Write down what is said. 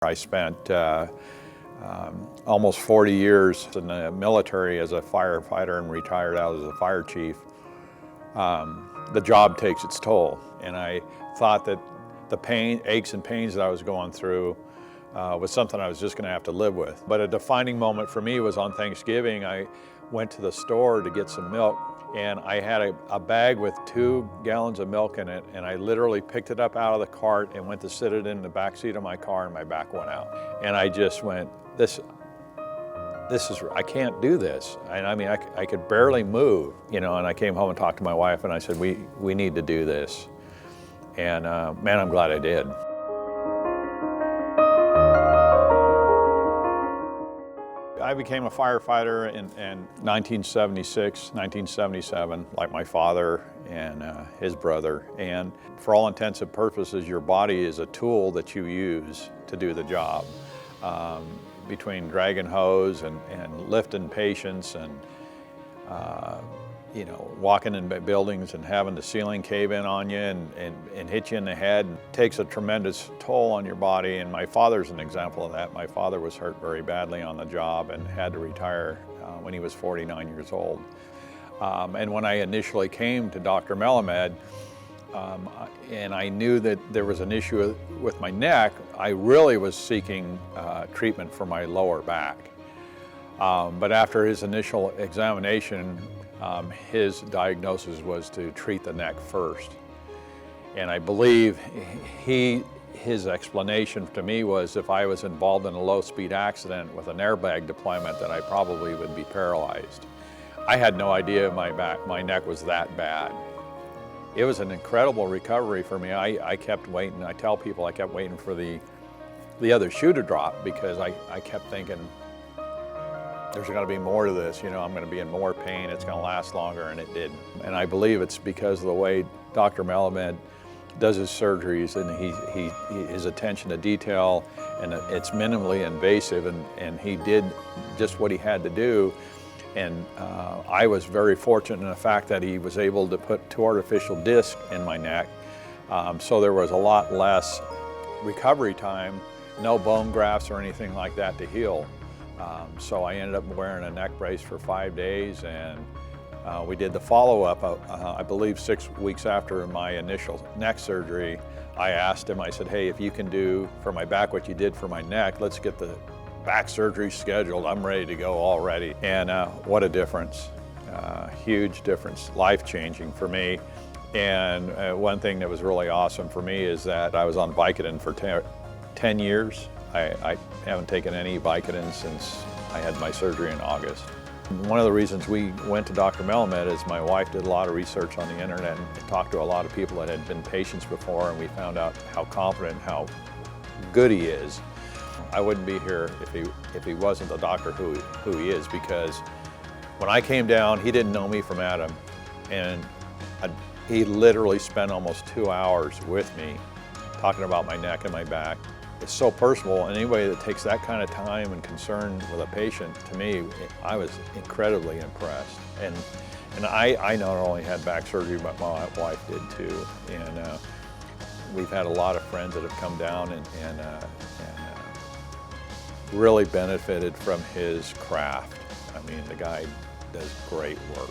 I spent almost 40 years in the military as a firefighter and retired out as a fire chief. The job takes its toll, and I thought that the pain, aches and pains that I was going through was something I was just going to have to live with. But a defining moment for me was on Thanksgiving. I went to the store to get some milk, and I had a bag with 2 gallons of milk in it, and I literally picked it up out of the cart and went to sit it in the back seat of my car, and my back went out. And I just went, this is, I can't do this. I mean, I could barely move, you know, and I came home and talked to my wife, and I said, we need to do this. And man, I'm glad I did. I became a firefighter in 1976, 1977, like my father and his brother. And for all intents and purposes, your body is a tool that you use to do the job. Between dragging hose and lifting patients and you know, walking in buildings and having the ceiling cave in on you and hit you in the head, it takes a tremendous toll on your body. And my father's an example of that. My father was hurt very badly on the job and had to retire when he was 49 years old. And when I initially came to Dr. Melamed, and I knew that there was an issue with my neck, I really was seeking treatment for my lower back. But after his initial examination, his diagnosis was to treat the neck first. And I believe his explanation to me was if I was involved in a low-speed accident with an airbag deployment, that I probably would be paralyzed. I had no idea my neck was that bad. It was an incredible recovery for me. I kept waiting. I tell people I kept waiting for the other shoe to drop, because I kept thinking, there's going to be more to this, you know, I'm going to be in more pain, it's going to last longer, and it didn't. And I believe it's because of the way Dr. Melamed does his surgeries, and his attention to detail, and it's minimally invasive, and he did just what he had to do. And I was very fortunate in the fact that he was able to put 2 artificial discs in my neck, so there was a lot less recovery time, no bone grafts or anything like that to heal. So I ended up wearing a neck brace for 5 days, and we did the follow-up. I believe 6 weeks after my initial neck surgery, I asked him, I said, hey, if you can do for my back what you did for my neck, let's get the back surgery scheduled. I'm ready to go already. And what a difference, huge difference, life-changing for me. And one thing that was really awesome for me is that I was on Vicodin for 10 years. I haven't taken any Vicodin since I had my surgery in August. One of the reasons we went to Dr. Melamed is my wife did a lot of research on the internet and talked to a lot of people that had been patients before, and we found out how confident, how good he is. I wouldn't be here if he wasn't the doctor who he is, because when I came down, he didn't know me from Adam, and he literally spent almost 2 hours with me talking about my neck and my back. It's so personal, and anybody that takes that kind of time and concern with a patient, to me, I was incredibly impressed. And I not only had back surgery, but my wife did too. And we've had a lot of friends that have come down and really benefited from his craft. I mean, the guy does great work.